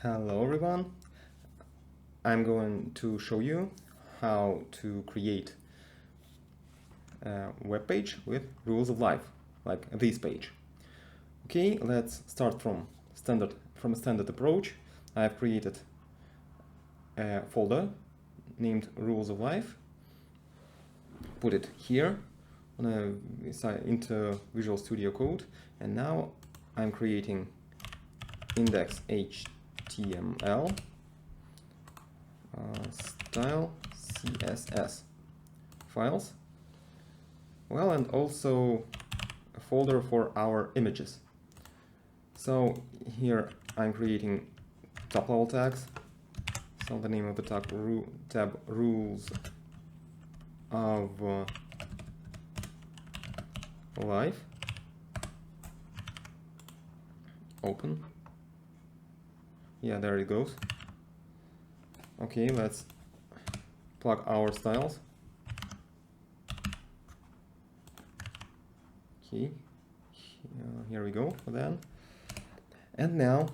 Hello everyone, I'm going to show you how to create a web page with rules of life, like this page. Okay, let's start from a standard approach. I've created a folder named rules of life, put it here into Visual Studio Code, and now I'm creating index HTML style CSS files, well, and also a folder for our images. So here I'm creating top level tags. So the name of the tab rules of life. Open. Yeah, there it goes. Okay, let's plug our styles. Okay, here we go then. And now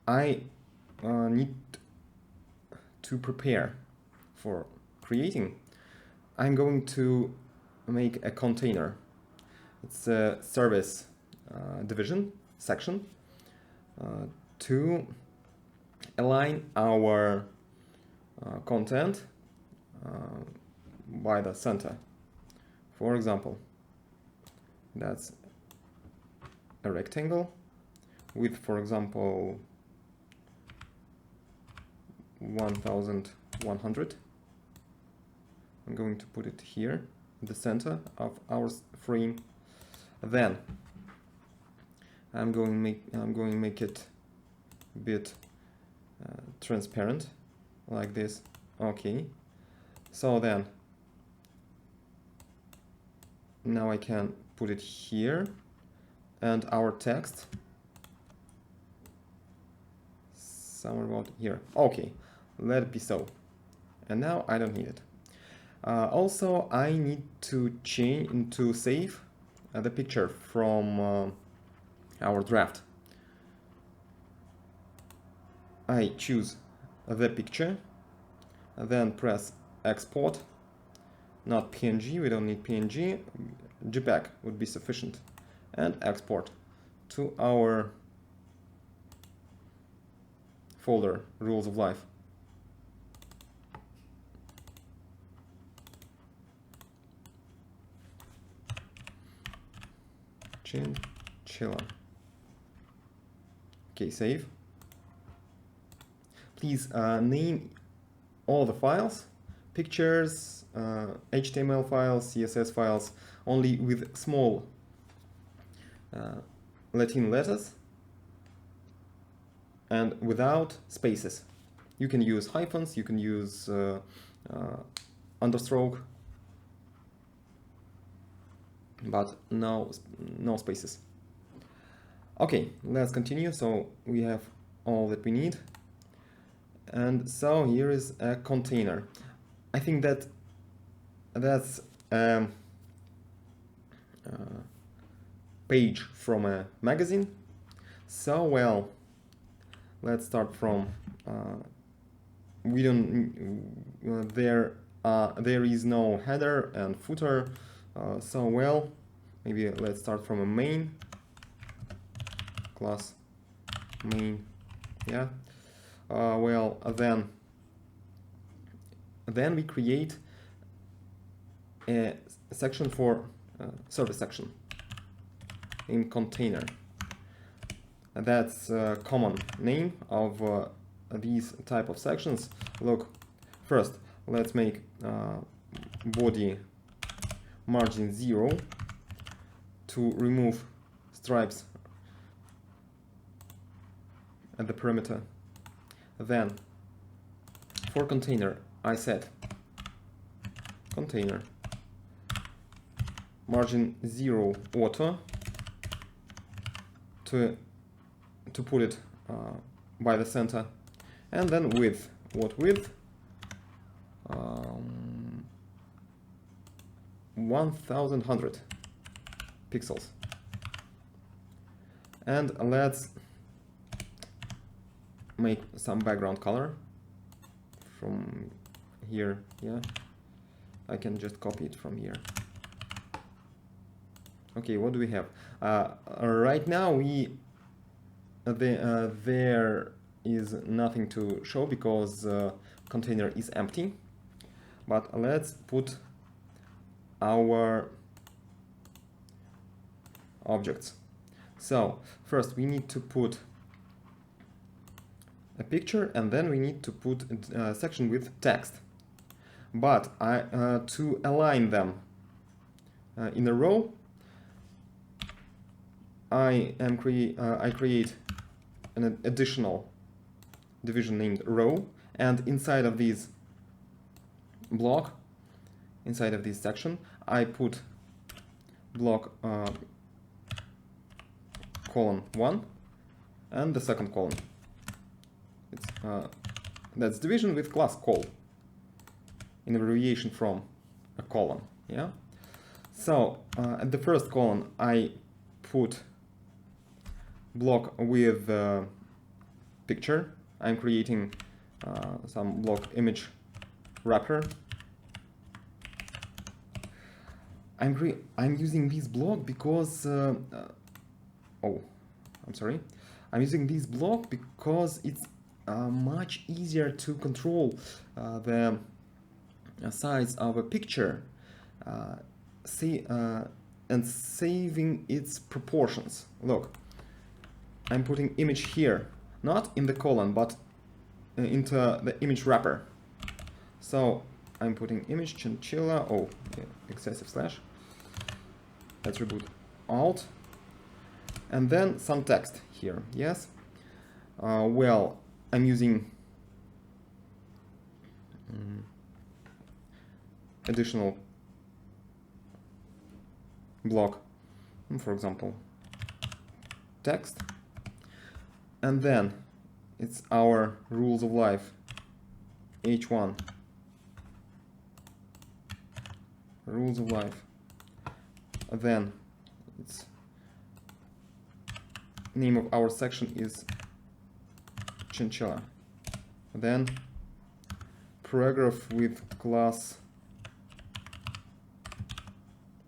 I need to prepare for creating. I'm going to make a container. It's a service division section to align our content by the center. For example, that's a rectangle with, for example, 1100. I'm going to put it here in the center of our frame. Then I'm going to make it a bit transparent, like this. Okay, so then now I can put it here, and our text somewhere about here. Okay, let it be so. And now I don't need it. Also, I need to save the picture from our draft. I choose the picture, then press export. Not PNG, we don't need PNG. JPEG would be sufficient, and export to our folder rules of life. Chinchilla. Okay, save. Please name all the files, pictures, HTML files, CSS files, only with small Latin letters and without spaces. You can use hyphens, you can use understroke, but no spaces. Okay, let's continue. So we have all that we need. And so here is a container. I think that that's a page from a magazine. So, well, let's start from we don't there is no header and footer. So, well, maybe let's start from a main class main. Yeah. Well, then we create a section for service section in container. And that's a common name of these type of sections. Look, first let's make body margin 0 to remove stripes at the perimeter. Then for container I set container margin 0 auto to put it by the center, and then width, what width? 1100 pixels. And let's make some background color from here. Yeah, I can just copy it from here. Okay, what do we have? Right now there is nothing to show because container is empty. But let's put our objects. So first we need to put a picture, and then we need to put a section with text. But to align them in a row, I create an additional division named row, and inside of this block, inside of this section, I put block colon 1 and the second column. It's that's division with class col, in abbreviation from a column. Yeah. So at the first column I put block with picture. I'm creating some block image wrapper. I'm using this block because I'm using this block because it's much easier to control the size of a picture, and saving its proportions. Look, I'm putting image here, not in the column, but into the image wrapper. So I'm putting image chinchilla. Oh, yeah, excessive slash. Let's reboot Alt, and then some text here. Yes. Well, I'm using additional block, for example, text, and then it's our rules of life, H1, rules of life, then it's name of our section is chinchilla, then paragraph with class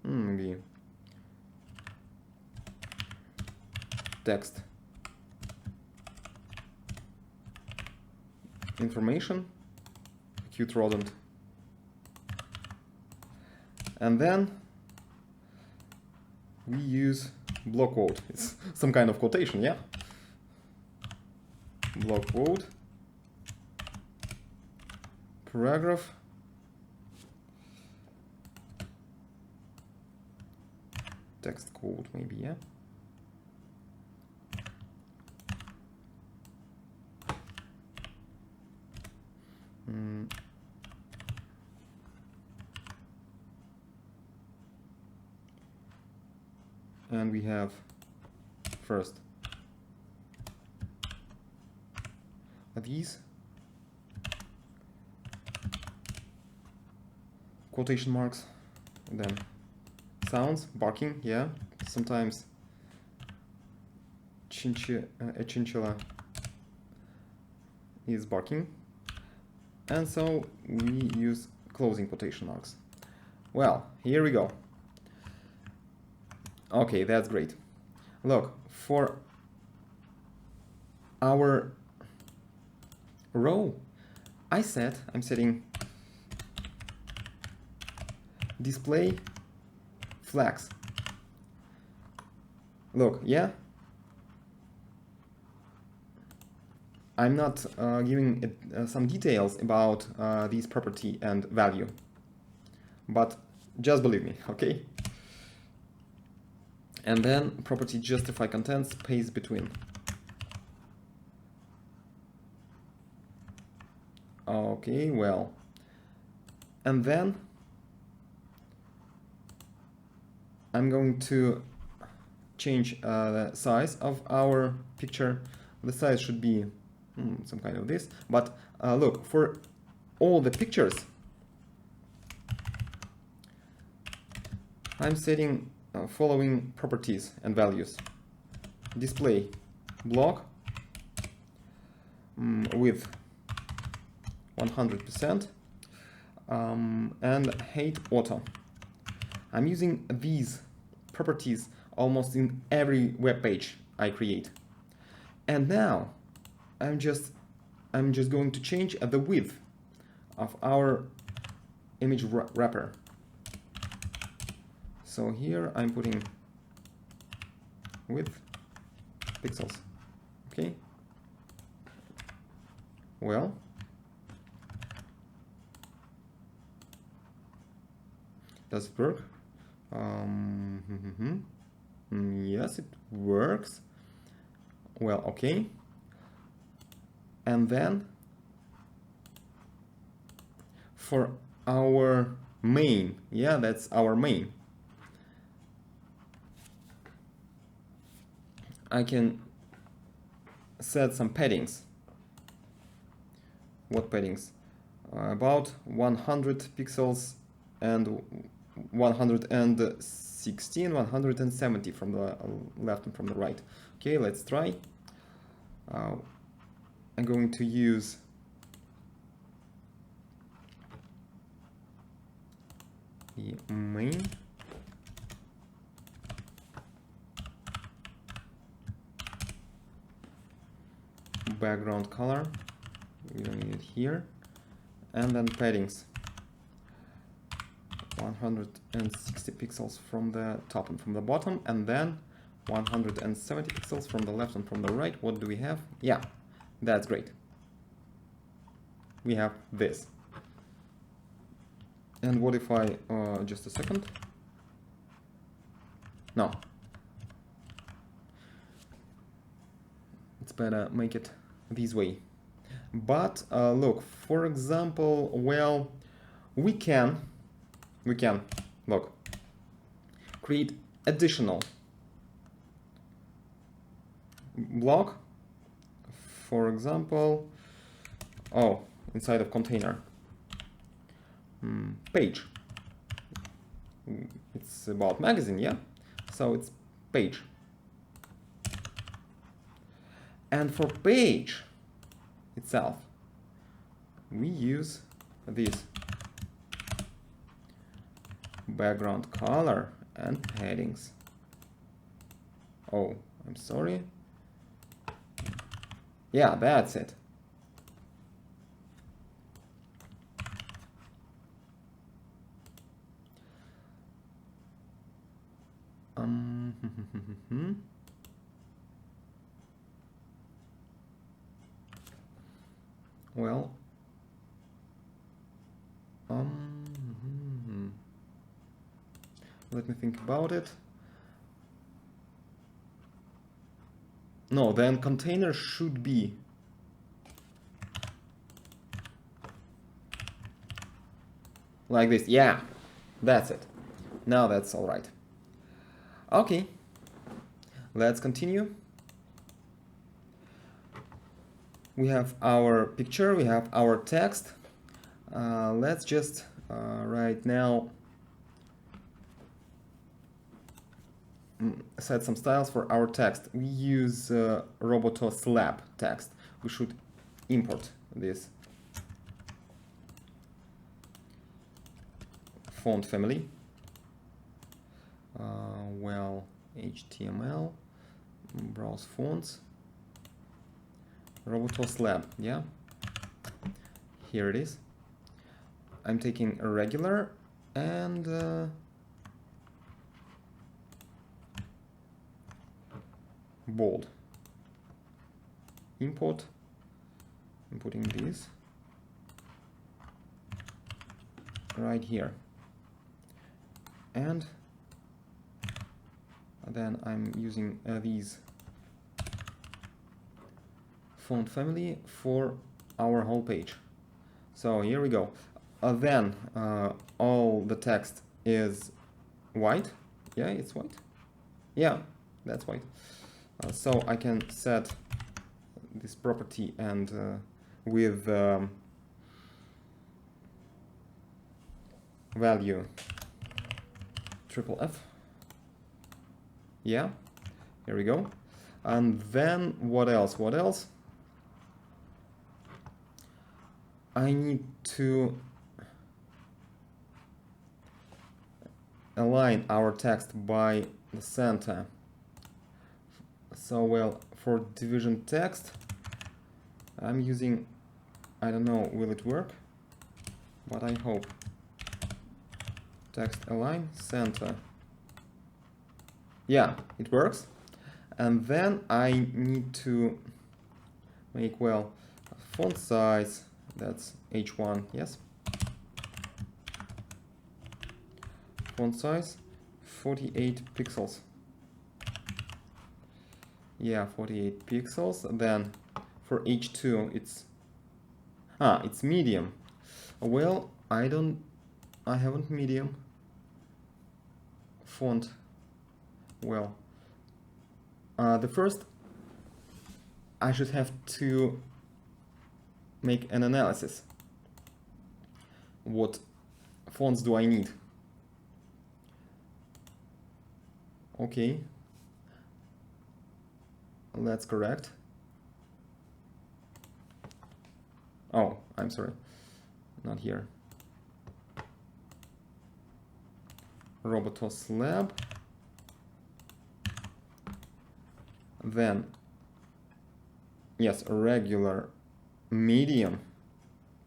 maybe text information, cute rodent, and then we use block quote. It's some kind of quotation, yeah? Block quote, paragraph, text quote maybe, yeah? And we have first these quotation marks, then sounds, barking, yeah, sometimes a chinchilla is barking, and so we use closing quotation marks. Well, here we go. Okay, that's great. Look, for our row, I'm setting display flags. Look, yeah, I'm not giving some details about this property and value, but just believe me, okay? And then property justify content space between. Okay, well, and then I'm going to change the size of our picture. The size should be some kind of this, but look, for all the pictures, I'm setting following properties and values. Display block, width 100%, and height auto. I'm using these properties almost in every web page I create. And now I'm just going to change the width of our image wrapper. So here I'm putting width pixels. Okay. Well, does it work? Yes, it works. Well, okay. And then for our main, yeah, that's our main, I can set some paddings. What paddings? About 100 pixels and 116, 170 from the left and from the right. Okay, let's try. I'm going to use the main. Background color, we don't need it here, and then paddings 160 pixels from the top and from the bottom, and then 170 pixels from the left and from the right. What do we have? Yeah, that's great. We have this. And what if I just a second? No, it's better make it this way. But look, for example, well, we can look, create additional block, for example, inside of container page. It's about magazine, yeah, so it's page. And for page itself, we use this background color and paddings. Oh, I'm sorry. Yeah, that's it. Well, let me think about it. No, then container should be like this. Yeah, that's it. Now that's all right. Okay, let's continue. We have our picture, we have our text. Let's just right now set some styles for our text. We use Roboto slab text. We should import this font family. Well, HTML, browse fonts, Roboto slab, yeah, here it is. I'm taking a regular and bold. Import, I'm putting this right here, and then I'm using these font family for our whole page. So here we go. Then all the text is white. Yeah, it's white. Yeah, that's white. So I can set this property and with value FFF. Yeah, here we go. And then what else? What else? I need to align our text by the center. So, well, for division text, I'm using, I don't know, will it work? But I hope. Text align, center. Yeah, it works. And then I need to make, well, font size, that's H1, yes. Font size, 48 pixels. Yeah, 48 pixels. Then for H2, it's medium. Well, I haven't medium font. Well, the first, I should have to make an analysis. What fonts do I need? Okay, that's correct. Oh, I'm sorry, not here. Robotos Lab. Then, yes, regular, medium,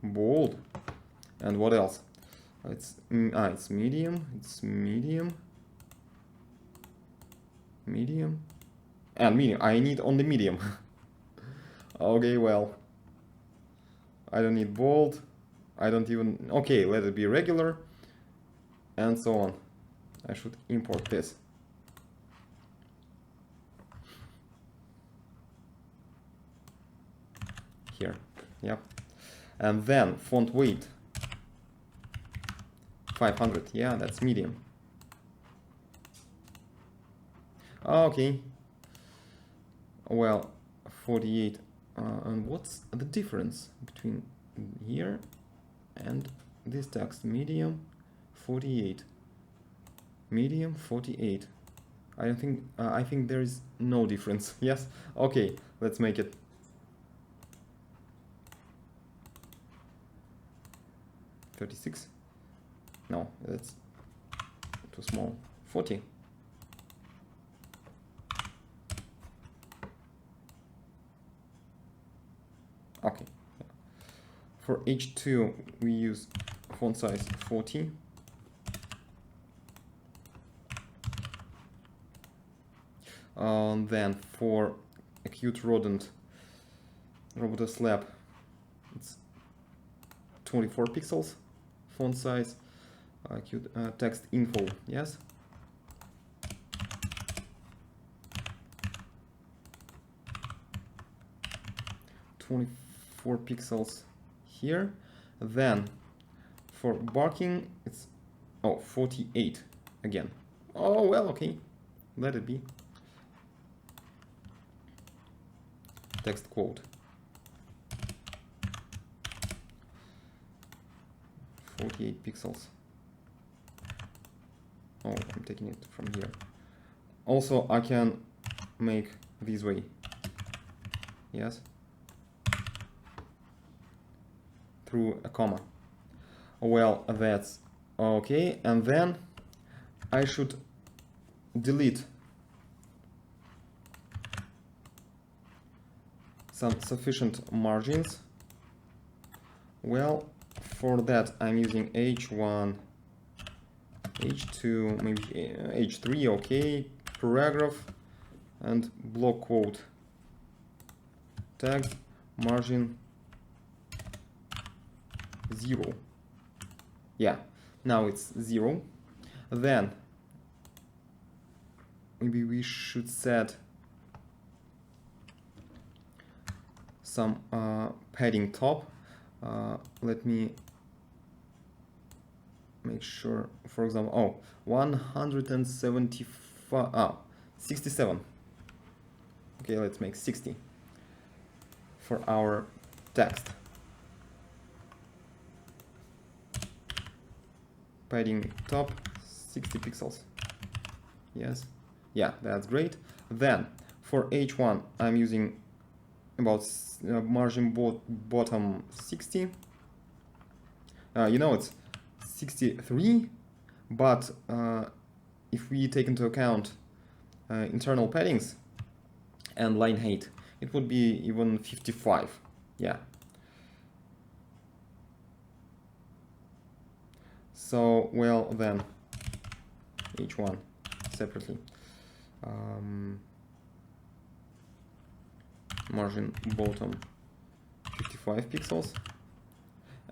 bold, and what else? It's medium, medium, and medium. I need only medium. Okay, well, I don't need bold. I don't even, okay, let it be regular, and so on. I should import this. Here, yep. And then font weight, 500, yeah, that's medium. Okay, well, 48, and what's the difference between here and this text? Medium, 48, medium, 48. I think there is no difference. Yes, okay, let's make it 36. No, that's too small. 40. Okay. For H2, we use font size 40. Then for acute rodent, Robotos Lab, it's 24 pixels. Font size, acute text info, yes. .24 pixels here. Then for barking, it's 48 again. Oh well, okay, let it be. Text quote. 48 pixels. Oh, I'm taking it from here. Also, I can make this way. Yes. Through a comma. Well, that's okay. And then I should delete some sufficient margins. Well, for that I'm using H1, H2, maybe H3, okay, paragraph, and block quote. Tag margin 0. Yeah, now it's 0. Then maybe we should set some padding top. Let me make sure, for example, 175, 67. Okay, let's make 60 for our text. Padding top, 60 pixels. Yes, yeah, that's great. Then for H1, I'm using about margin bottom 60. You know, it's 63, but if we take into account internal paddings and line height, it would be even 55. Yeah. So, well, then each one separately. Margin bottom 55 pixels.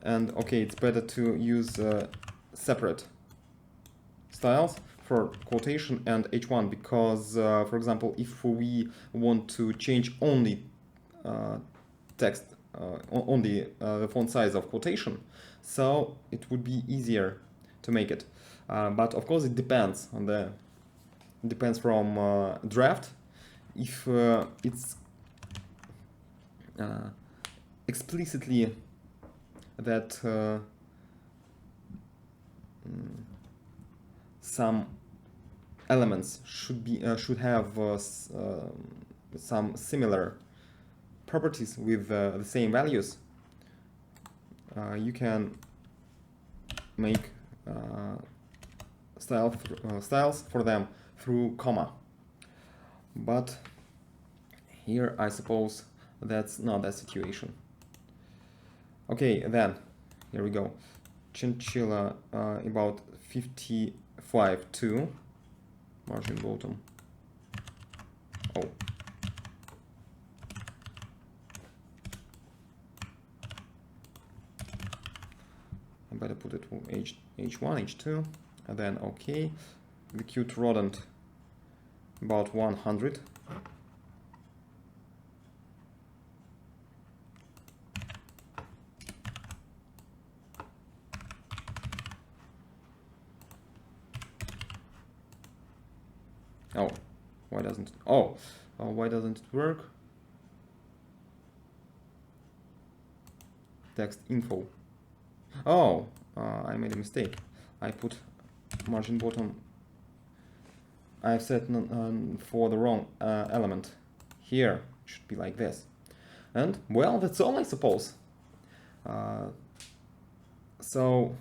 And okay, it's better to use separate styles for quotation and H1 because, for example, if we want to change only text, only the font size of quotation, so it would be easier to make it. But of course, it depends on the from draft. If it's explicitly that some elements should have some similar properties with the same values, you can make styles for them through comma. But here I suppose that's not that situation. Okay, then here we go. Chinchilla about 55.2 margin bottom. Oh. I better put it to H1, H2, and then okay. The cute rodent about 100. Oh, why doesn't it? Oh, why doesn't it work? Text info. Oh, I made a mistake. I put margin bottom. I've set for the wrong element. Here it should be like this. And well, that's all, I suppose. So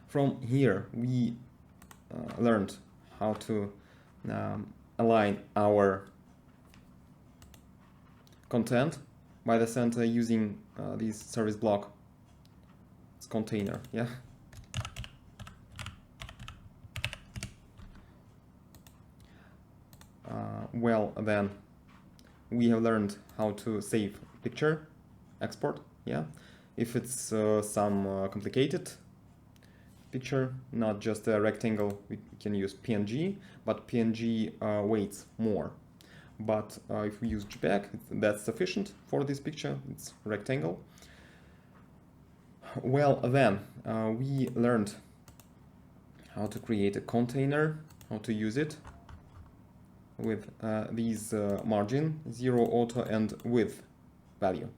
from here we learned how to align our content by the center using this service block. It's container, yeah. Well, then we have learned how to save picture, export, yeah. If it's some complicated picture, not just a rectangle, we can use PNG, but PNG weighs more. But if we use JPEG, that's sufficient for this picture, it's rectangle. Well, then we learned how to create a container, how to use it with these margin, 0, auto, and width value.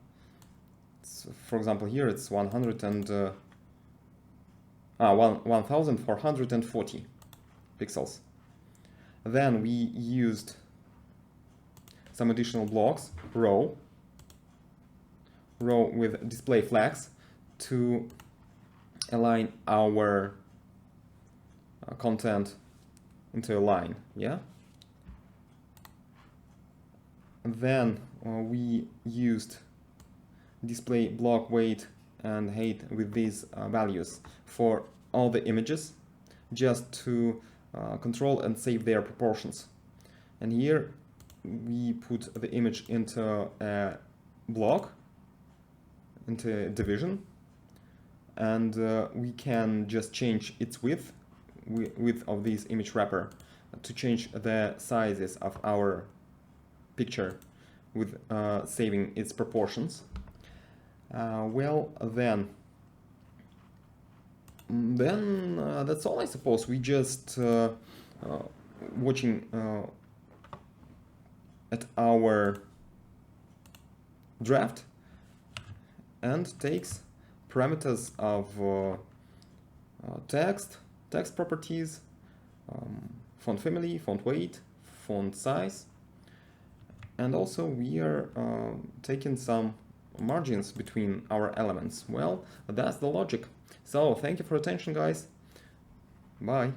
So, for example, here it's 1440 pixels. Then we used some additional blocks, row with display flags to align our content into a line, yeah. Then we used display block weight and height with these values for all the images, just to control and save their proportions. And here we put the image into a block, into a division, and we can just change its width of this image wrapper to change the sizes of our picture with saving its proportions. Well, then that's all, I suppose. We just watching at our draft and takes parameters of text properties, font family, font weight, font size, and also we are taking some margins between our elements? Well, that's the logic. So thank you for attention, guys. Bye.